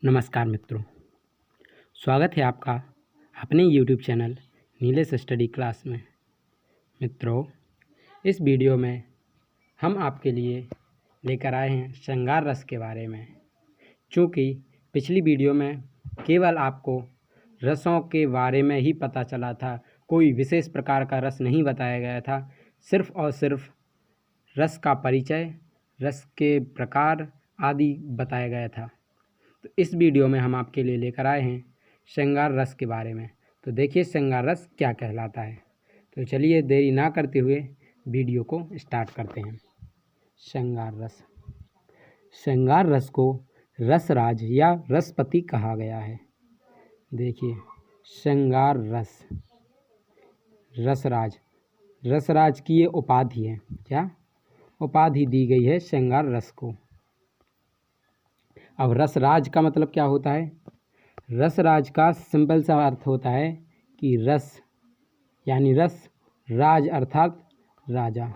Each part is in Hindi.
नमस्कार मित्रों, स्वागत है आपका अपने YouTube channel Nilesh study class में। मित्रों, इस वीडियो में हम आपके लिए लेकर आए हैं श्रृंगार रस के बारे में। चूँकि पिछली वीडियो में केवल आपको रसों के बारे में ही पता चला था, कोई विशेष प्रकार का रस नहीं बताया गया था, सिर्फ़ और सिर्फ रस का परिचय, रस के प्रकार आदि बताया गया था। तो इस वीडियो में हम आपके लिए लेकर आए हैं श्रृंगार रस के बारे में। तो देखिए श्रृंगार रस क्या कहलाता है। तो चलिए देरी ना करते हुए वीडियो को स्टार्ट करते हैं। श्रृंगार रस। श्रृंगार रस को रसराज या रसपति कहा गया है। देखिए श्रृंगार रस, रसराज, रसराज की ये उपाधि है। क्या उपाधि दी गई है श्रृंगार रस को। अब रसराज का मतलब क्या होता है? रसराज का सिंपल सा अर्थ होता है कि रस यानी रस, राज अर्थात राजा।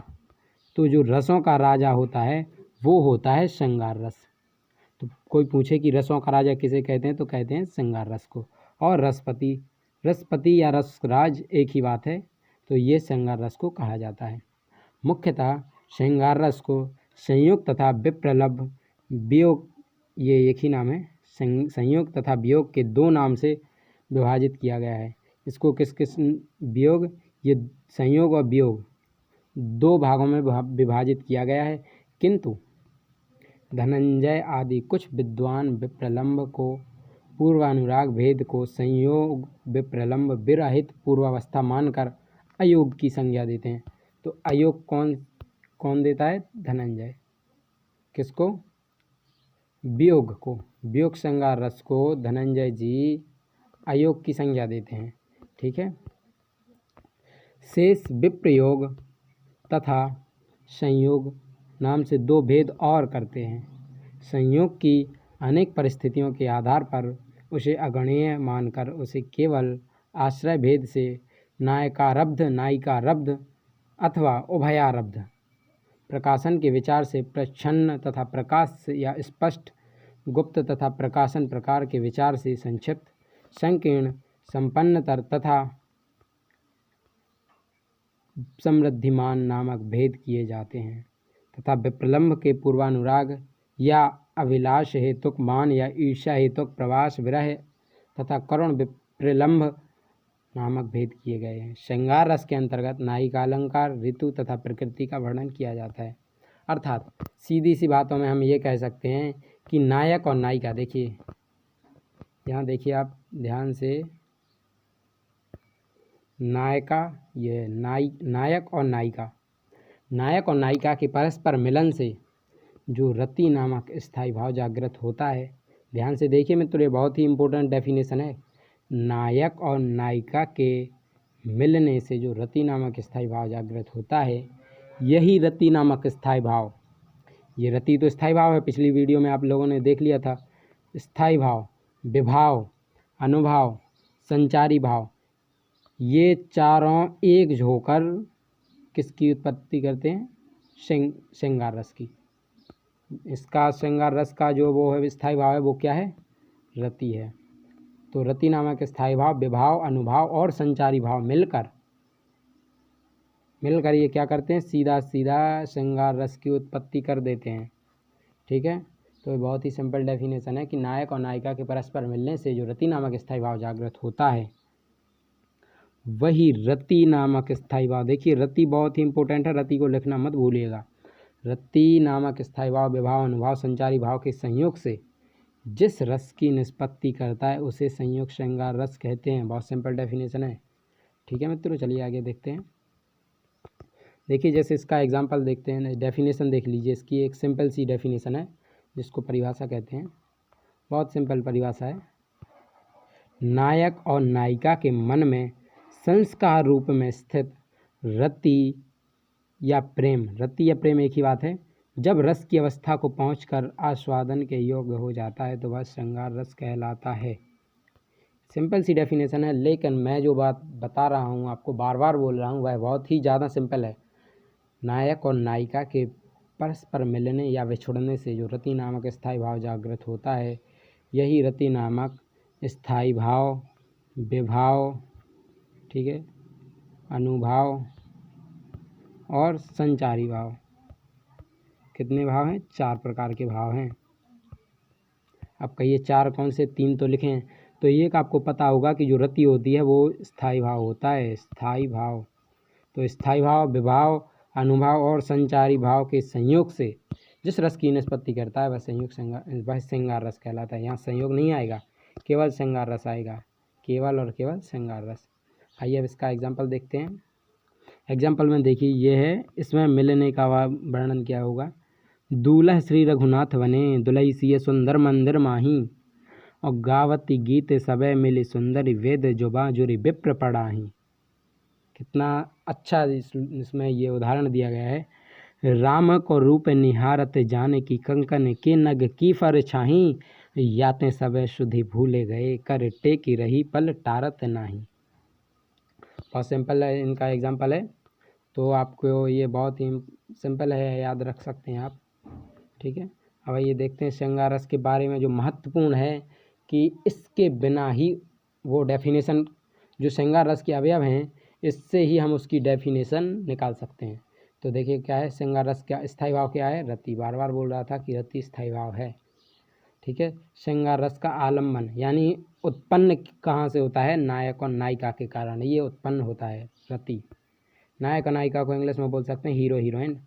तो जो रसों का राजा होता है वो होता है श्रृंगार रस। तो कोई पूछे कि रसों का राजा किसे कहते हैं, तो कहते हैं श्रृंगार रस को। और रसपति, रसपति या रसराज एक ही बात है। तो ये श्रृंगार रस को कहा जाता है। मुख्यतः श्रृंगार रस को संयोग तथा विप्रलभ वियोग, ये एक ही नाम है, संयोग तथा वियोग के दो नाम से विभाजित किया गया है। इसको किस किस वियोग, ये संयोग और वियोग दो भागों में विभाजित किया गया है। किंतु धनंजय आदि कुछ विद्वान विप्रलम्ब को पूर्वानुराग भेद को संयोग विप्रलम्ब विरहित पूर्वावस्था मानकर अयोग की संज्ञा देते हैं। तो अयोग कौन देता है? धनंजय। किसको? वियोग को, वियोग श्रृंगार रस को धनंजय जी अयोग की संज्ञा देते हैं। ठीक है। शेष विप्रयोग तथा संयोग नाम से दो भेद और करते हैं। संयोग की अनेक परिस्थितियों के आधार पर उसे अगणीय मानकर उसे केवल आश्रय भेद से नायकारब्ध, नायिकारब्ध अथवा उभयारब्ध प्रकाशन के विचार से प्रच्छन्न तथा प्रकाश या स्पष्ट, गुप्त तथा प्रकाशन प्रकार के विचार से संक्षिप्त, संकीर्ण, संपन्नतर तथा समृद्धिमान नामक भेद किए जाते हैं। तथा विप्रलम्भ के पूर्वानुराग या अभिलाष हेतुक मान या ईर्ष्या हेतुक प्रवास विरह तथा करुण विप्रलम्भ नामक भेद किए गए हैं। श्रृंगार रस के अंतर्गत नायिकालंकार, ऋतु तथा प्रकृति का वर्णन किया जाता है। अर्थात सीधी सी बातों में हम ये कह सकते हैं कि नायक और नायिका, देखिए यहाँ देखिए आप ध्यान से, नायिका, ये नायक और नायिका, नायक और नायिका के परस्पर मिलन से जो रति नामक स्थायी भाव जागृत होता है। ध्यान से देखिए मित्रों, ये बहुत ही इम्पोर्टेंट डेफिनेशन है। नायक और नायिका के मिलने से जो रति नामक स्थायी भाव जागृत होता है, यही रति नामक स्थायी भाव, ये रति तो स्थायी भाव है, पिछली वीडियो में आप लोगों ने देख लिया था। स्थायी भाव, विभाव, अनुभाव, संचारी भाव, ये चारों एक होकर किसकी उत्पत्ति करते हैं? श्रृंगार रस की। इसका श्रृंगार रस का जो वो है स्थायी भाव है, वो क्या है? रति है। तो रति नामक स्थायी भाव, विभाव, अनुभाव और संचारी भाव मिलकर ये क्या करते हैं? सीधा सीधा श्रृंगार रस की उत्पत्ति कर देते हैं। ठीक है। तो ये बहुत ही सिंपल डेफिनेशन है कि नायक और नायिका के परस्पर मिलने से जो रति नामक स्थायी भाव जागृत होता है, वही रति नामक स्थायी भाव। देखिए रति बहुत ही इंपॉर्टेंट है, रति को लिखना मत भूलिएगा। रति नामक स्थायी भाव, विभाव, अनुभाव, संचारी भाव के संयोग से जिस रस की निष्पत्ति करता है उसे संयोग श्रृंगार रस कहते हैं। बहुत सिंपल डेफिनेशन है। ठीक है मित्रों, चलिए आगे देखते हैं। देखिए जैसे इसका एग्जांपल देखते हैं, डेफिनेशन देख लीजिए। इसकी एक सिंपल सी डेफिनेशन है जिसको परिभाषा कहते हैं। बहुत सिंपल परिभाषा है। नायक और नायिका के मन में संस्कार रूप में स्थित रति या प्रेम, रति या प्रेम एक ही बात है, जब रस की अवस्था को पहुंचकर आस्वादन के योग्य हो जाता है तो वह श्रृंगार रस कहलाता है। सिंपल सी डेफिनेशन है, लेकिन मैं जो बात बता रहा हूँ, आपको बार बार बोल रहा हूँ, वह बहुत ही ज़्यादा सिंपल है। नायक और नायिका के परस्पर मिलने या विछुड़ने से जो रति नामक स्थायी भाव जागृत होता है, यही रति नामक स्थायी भाव, विभाव, ठीक है, अनुभाव और संचारी भाव, कितने भाव हैं? 4 प्रकार के भाव हैं। अब कहिए 4 कौन से? 3 तो लिखें। तो एक आपको पता होगा कि जो रति होती है वो स्थायी भाव होता है, स्थायी भाव। तो स्थायी भाव, विभाव, अनुभाव और संचारी भाव के संयोग से जिस रस की निष्पत्ति करता है वह श्रृंगार रस कहलाता है। यहाँ संयोग नहीं आएगा, केवल श्रृंगार रस आएगा, केवल और केवल श्रृंगार रस। आइए अब इसका एग्जाम्पल देखते हैं। एग्जाम्पल में देखिए ये है, इसमें मिलने का वर्णन क्या होगा। दूल्ह श्री रघुनाथ बने, दुलई सिय सुंदर मंदिर माही, और गावती गीत सबे मिली सुंदरी, वेद जुबा जुरी विप्र पढ़ाही। कितना अच्छा इसमें ये उदाहरण दिया गया है। राम को रूप निहारत जाने की, कंकन के नग की फर छाही, यातें सबे शुद्धि भूले गए, कर टेकी रही पल टारत नाही। बहुत सिंपल है इनका एग्जाम्पल है, तो आपको ये बहुत ही सिंपल है, याद रख सकते हैं आप, ठीक है। अब ये देखते हैं श्रृंगार रस के बारे में जो महत्वपूर्ण है कि इसके बिना ही वो डेफिनेशन, जो श्रृंगार रस के अवयव हैं इससे ही हम उसकी डेफिनेशन निकाल सकते हैं। तो देखिए क्या है श्रृंगार रस, क्या स्थायी भाव क्या है? रति। बार बार बोल रहा था कि रति स्थायी भाव है, ठीक है। श्रृंगार रस का आलम्बन यानी उत्पन्न कहाँ से होता है? नायक और नायिका के कारण ये उत्पन्न होता है रति। नायक और नायिका को इंग्लिश में बोल सकते हैं हीरो हीरोइन।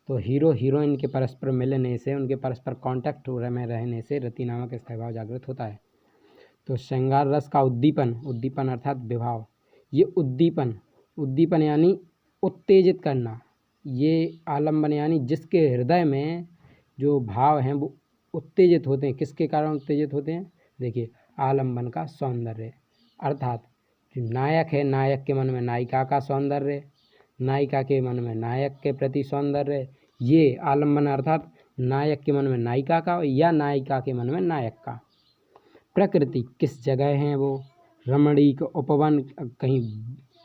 तो हीरो हीरोइन के परस्पर मिलने से, उनके परस्पर कांटेक्ट में रहने से रति नामक स्थायी भाव जागृत होता है। तो श्रृंगार रस का उद्दीपन, उद्दीपन अर्थात विभाव, ये उद्दीपन यानी उत्तेजित करना, ये आलम्बन यानी जिसके हृदय में जो भाव हैं वो उत्तेजित होते हैं। किसके कारण उत्तेजित होते हैं? देखिए आलम्बन का सौंदर्य, अर्थात जो नायक है, नायक के मन में नायिका का सौंदर्य, नायिका के मन में नायक के प्रति सौंदर्य, ये आलम्बन अर्थात नायक के मन में नायिका का या नायिका के मन में नायक का। प्रकृति किस जगह है? वो रमणीक उपवन, कहीं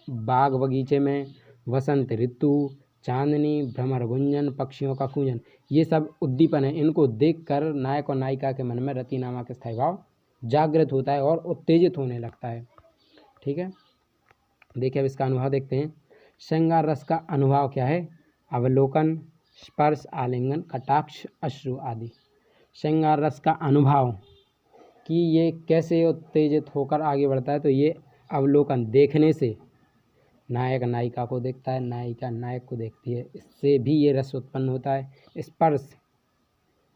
बाग बगीचे में, वसंत ऋतु, चांदनी, भ्रमर गुंजन, पक्षियों का कूंजन, ये सब उद्दीपन है। इनको देखकर नायक और नायिका के मन में रति नामक स्थायी भाव जागृत होता है और उत्तेजित होने लगता है, ठीक है। देखिए अब इसका अनुभव देखते हैं। श्रृंगार रस का अनुभव क्या है? अवलोकन, स्पर्श, आलिंगन, कटाक्ष, अश्रु आदि। श्रृंगार रस का अनुभव कि ये कैसे उत्तेजित होकर आगे बढ़ता है, तो ये अवलोकन, देखने से, नायक नायिका को देखता है, नायिका नायक को देखती है, इससे भी ये रस उत्पन्न होता है। स्पर्श,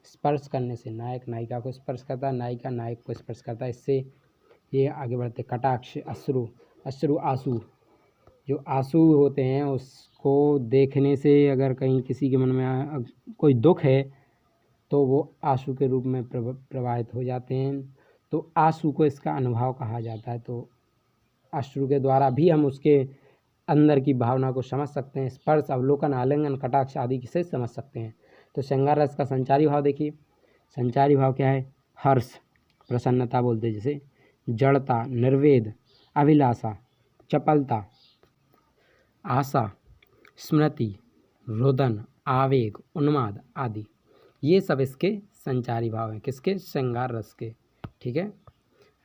स्पर्श करने से नायक नायिका को स्पर्श करता है, नायिका नायक को स्पर्श करता है, इससे ये आगे बढ़ते। कटाक्ष, अश्रु, अश्रु आंसू, जो आंसू होते हैं उसको देखने से अगर कहीं किसी के मन में कोई दुख है तो वो आंसू के रूप में प्रवाहित हो जाते हैं, तो आंसू को इसका अनुभव कहा जाता है। तो अश्रु के द्वारा भी हम उसके अंदर की भावना को समझ सकते हैं। स्पर्श, अवलोकन, आलिंगन, कटाक्ष आदि से समझ सकते हैं। तो श्रृंगार रस का संचारी भाव देखिए। संचारी भाव क्या है? हर्ष, प्रसन्नता बोलते जैसे, जड़ता, निर्वेद, अभिलाषा, चपलता, आशा, स्मृति, रुदन, आवेग, उन्माद आदि, ये सब इसके संचारी भाव हैं। किसके? श्रृंगार रस के, ठीक है।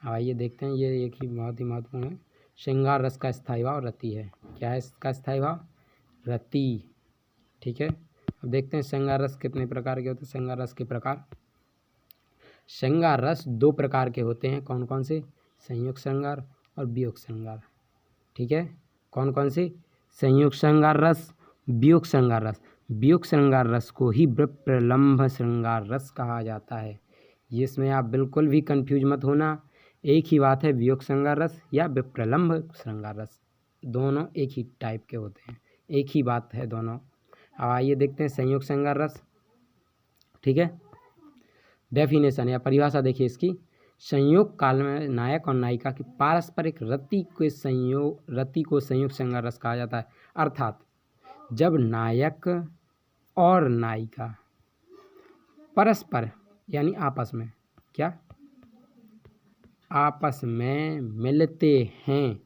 अब आइए देखते हैं, ये एक ही बहुत ही महत्वपूर्ण है। श्रृंगार रस का स्थायी भाव रति है। क्या है इसका स्थायी भाव? रति, ठीक है। अब देखते हैं श्रृंगार रस कितने प्रकार के होते हैं। श्रृंगार रस के प्रकार, श्रृंगार रस 2 प्रकार के होते हैं। कौन कौन से? संयुक्त श्रृंगार और वियोग श्रृंगार, ठीक है। कौन कौन से? संयुक्त श्रृंगार रस, वियोग श्रृंगार रस। वियोग श्रृंगार रस को ही विप्रलंभ श्रृंगार रस कहा जाता है। ये इसमें आप बिल्कुल भी कंफ्यूज मत होना, एक ही बात है, वियोग श्रृंगार रस या विप्रलंभ श्रृंगार रस, दोनों एक ही टाइप के होते हैं, एक ही बात है दोनों। अब आइए देखते हैं संयुक्त श्रृंगार रस, ठीक है। डेफिनेशन या परिभाषा देखिए इसकी। संयोग काल में नायक और नायिका की पारस्परिक रति को संयुक्त श्रृंगार रस कहा जाता है। अर्थात जब नायक और नायिका परस्पर यानी आपस में, क्या? आपस में मिलते हैं,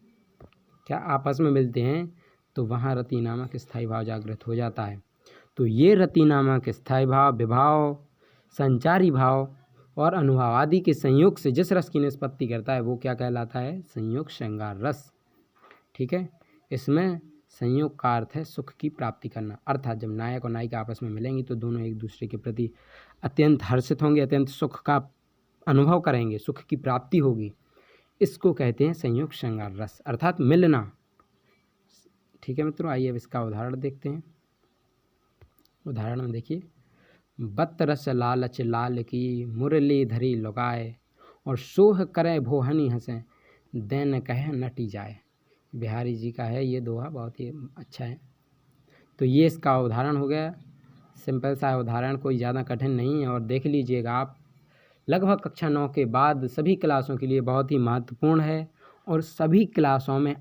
क्या? आपस में मिलते हैं, तो वहाँ रति नामक स्थायी भाव जागृत हो जाता है। तो ये रति नामक स्थायी भाव, विभाव, संचारी भाव और अनुभव आदि के संयोग से जिस रस की निष्पत्ति करता है वो क्या कहलाता है? संयोग श्रृंगार रस। ठीक है, इसमें संयोग का अर्थ है सुख की प्राप्ति करना, अर्थात जब नायक और नायिका आपस में मिलेंगी तो दोनों एक दूसरे के प्रति अत्यंत हर्षित होंगे, अत्यंत सुख का अनुभव करेंगे, सुख की प्राप्ति होगी। इसको कहते हैं संयोग श्रृंगार रस, अर्थात मिलना। ठीक है मित्रों, आइए अब इसका उदाहरण देखते हैं। उदाहरण में देखिए, बत रस लालच लाल की मुरली धरी लुगाए, और सोह करे भोहनी हंसे देन कहे नटी जाए। बिहारी जी का है ये दोहा, बहुत ही अच्छा है। तो ये इसका उदाहरण हो गया, सिंपल सा उदाहरण, कोई ज़्यादा कठिन नहीं है। और देख लीजिएगा आप, लगभग कक्षा 9 के बाद सभी क्लासों के लिए बहुत ही महत्वपूर्ण है और सभी क्लासों में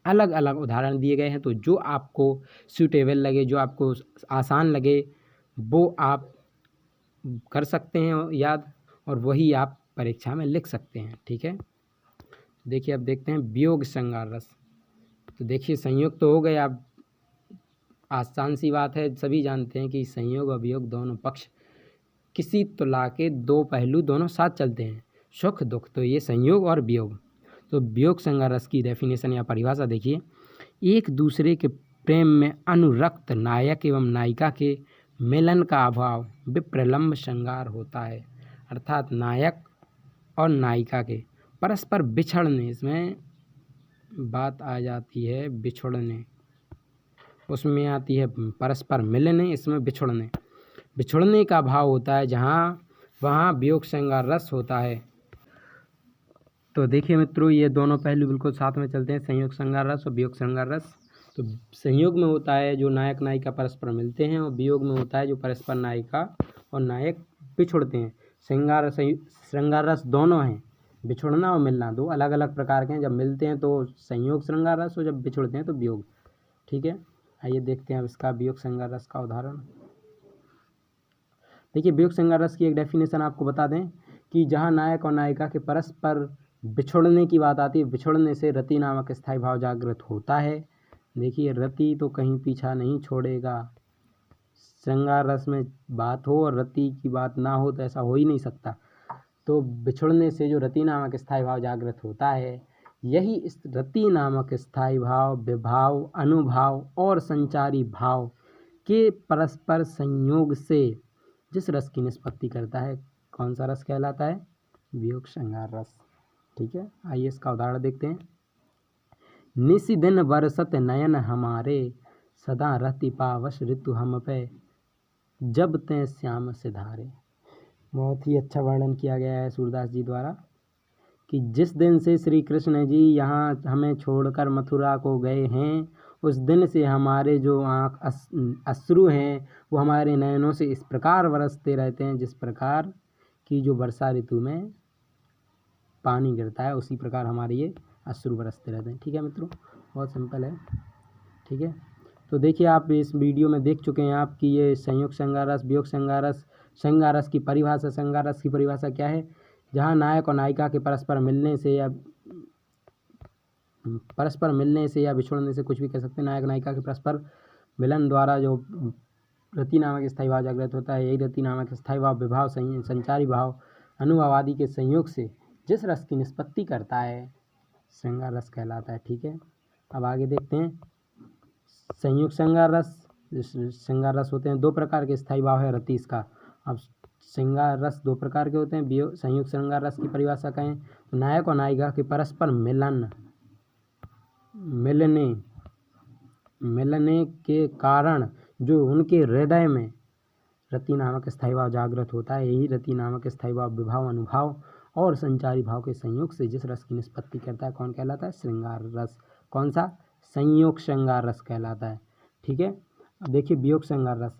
अलग अलग उदाहरण दिए गए हैं। तो जो आपको सूटेबल लगे, जो आपको आसान लगे, वो आप कर सकते हैं याद, और वही आप परीक्षा में लिख सकते हैं। ठीक है, देखिए अब देखते हैं वियोग श्रृंगार रस। तो देखिए संयोग तो हो गए, आप आसान सी बात है, सभी जानते हैं कि संयोग और वियोग दोनों पक्ष किसी तुला के दो पहलू दोनों साथ चलते हैं, सुख दुख। तो ये संयोग और वियोग। तो वियोग श्रृंगार रस की डेफिनेशन या परिभाषा देखिए, एक दूसरे के प्रेम में अनुरक्त नायक एवं नायिका के मिलन का अभाव विप्रलम्ब श्रृंगार होता है, अर्थात नायक और नायिका के परस्पर बिछड़ने, इसमें बात आ जाती है बिछुड़ने, उसमें आती है परस्पर मिलने, इसमें बिछुड़ने, बिछुड़ने का भाव होता है जहाँ वहाँ वियोग श्रृंगार रस होता है। तो देखिए मित्रों, ये दोनों पहलू बिल्कुल साथ में चलते हैं, संयोग श्रृंगार रस और वियोग श्रृंगार रस। तो संयोग में होता है जो नायक नायिका परस्पर मिलते हैं, और वियोग में होता है जो परस्पर नायिका और नायक बिछुड़ते हैं। श्रृंगार रस दोनों हैं, बिछुड़ना और मिलना दो अलग अलग प्रकार के हैं। जब मिलते हैं तो संयोग श्रृंगार रस, और जब बिछुड़ते हैं तो वियोग। ठीक है, आइए देखते हैं अब इसका वियोग श्रृंगार रस का उदाहरण। देखिए, वियोग श्रृंगार रस की एक डेफिनेशन आपको बता दें कि जहाँ नायक और नायिका के परस्पर बिछुड़ने की बात आती है, बिछुड़ने से रति नामक स्थायी भाव जागृत होता है। देखिए, रति तो कहीं पीछा नहीं छोड़ेगा, श्रृंगार रस में बात हो और रति की बात ना हो तो ऐसा हो ही नहीं सकता। तो बिछुड़ने से जो रति नामक स्थायी भाव जागृत होता है, यही इस रति नामक स्थायी भाव विभाव, अनुभाव और संचारी भाव के परस्पर संयोग से जिस रस की निष्पत्ति करता है, कौन सा रस कहलाता है? वियोग श्रृंगार रस। ठीक है, आइए इसका उदाहरण देखते हैं। निसी दिन बरसत नयन हमारे, सदा रहती पावश ऋतु हम पे, जब ते श्याम सिधारे। बहुत ही अच्छा वर्णन किया गया है सूरदास जी द्वारा कि जिस दिन से श्री कृष्ण जी यहाँ हमें छोड़कर मथुरा को गए हैं, उस दिन से हमारे जो आँख अश्रु हैं वो हमारे नयनों से इस प्रकार बरसते रहते हैं जिस प्रकार की जो वर्षा ऋतु में पानी गिरता है, उसी प्रकार हमारे ये अश्रु बरसते रहते हैं। ठीक है मित्रों, बहुत सिंपल है। ठीक है, तो देखिए आप इस वीडियो में देख चुके हैं आप कि ये संयोग श्रृंगार रस, वियोग श्रृंगार रस, श्रृंगार रस की परिभाषा। श्रृंगार रस की परिभाषा क्या है? जहाँ नायक और नायिका के परस्पर मिलने से या बिछुड़ने से, कुछ भी कह सकते हैं, नायक नायिका के परस्पर मिलन द्वारा जो रति नामक स्थायी भाव जागृत होता है, यही रति नामक स्थायी भाव विभाव, संचारी भाव, अनुभव आदि के संयोग से जिस रस की निष्पत्ति करता है, श्रृंगार रस कहलाता है। ठीक है, अब आगे देखते हैं संयोग श्रृंगार रस। श्रृंगार रस होते हैं दो प्रकार के, स्थायी भाव है रति इसका। अब श्रृंगार रस दो प्रकार के होते हैं। संयोग श्रृंगार रस की परिभाषा कहें तो नायक और नायिका के परस्पर मिलने के कारण जो उनके हृदय में रति नामक स्थायी भाव जागृत होता है, यही रति नामक स्थायी भाव विभाव, अनुभव और संचारी भाव के संयोग से जिस रस की निष्पत्ति करता है, कौन कहलाता है? श्रृंगार रस। कौन सा? संयोग श्रृंगार रस कहलाता है। ठीक है, अब देखिए वियोग श्रृंगार रस,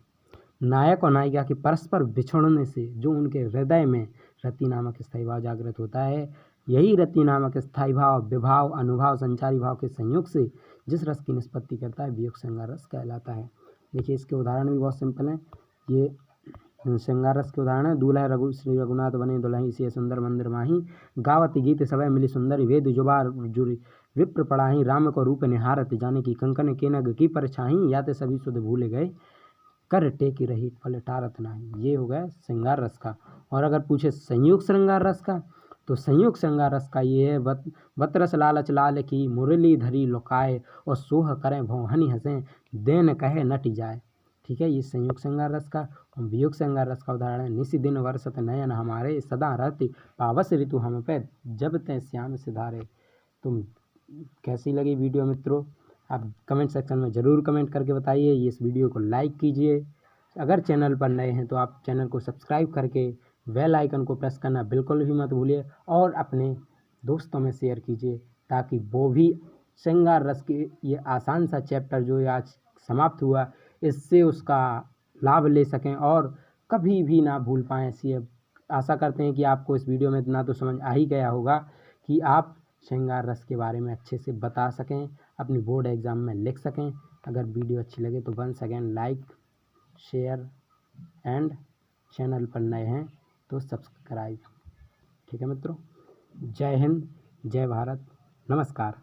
नायक और नायिका के परस्पर बिछुड़ने से जो उनके हृदय में रति नामक स्थायी भाव जागृत होता है, यही रति नामक स्थायी भाव विभाव, अनुभव, संचारी भाव के संयोग से जिस रस की निष्पत्ति करता है, वियोग श्रृंगार रस कहलाता है। देखिए इसके उदाहरण भी बहुत सिंपल हैं। ये श्रृंगार रस के उदाहरण है। दूल्हा श्री रघुनाथ बने दुल्ही से सुंदर मंदिर माही, गावती गीत सवय मिली सुंदरी, वेद जुबार जुरी विप्र पढ़ाही, राम को रूप निहारत जाने की कंकन के नग की परछाही, याते सभी सुध भूले गए कर टेकी रही पलटारत नाही। ये हो गया श्रृंगार रस का। और अगर पूछे संयुक्त श्रृंगार रस का, तो संयुक्त श्रृंगार रस का ये है, बत रस लालच लाल की मुरली धरी लुकाए, और सोह करें भों हनि हंसें देन कहे नट जाए। ठीक है, ये संयुक्त श्रृंगार रस का। और वियोग श्रृंगार रस का उदाहरण है, निसी दिन वर्षत नयन हमारे, सदा रहती पावस ऋतु हम पे, जब तय श्याम सिधारे। तुम कैसी लगी वीडियो मित्रों, आप कमेंट सेक्शन में ज़रूर कमेंट करके बताइए। इस वीडियो को लाइक कीजिए, अगर चैनल पर नए हैं तो आप चैनल को सब्सक्राइब करके बेल आइकन को प्रेस करना बिल्कुल भी मत भूलिए, और अपने दोस्तों में शेयर कीजिए, ताकि वो भी श्रृंगार रस के ये आसान सा चैप्टर जो आज समाप्त हुआ, इससे उसका लाभ ले सकें और कभी भी ना भूल पाएँ। ऐसी आशा करते हैं कि आपको इस वीडियो में इतना तो समझ आ ही गया होगा कि आप श्रृंगार रस के बारे में अच्छे से बता सकें, अपनी बोर्ड एग्ज़ाम में लिख सकें। अगर वीडियो अच्छी लगे तो once again like, share and channel पर नए हैं तो सब्सक्राइब। ठीक है मित्रों, जय हिंद, जय भारत, नमस्कार।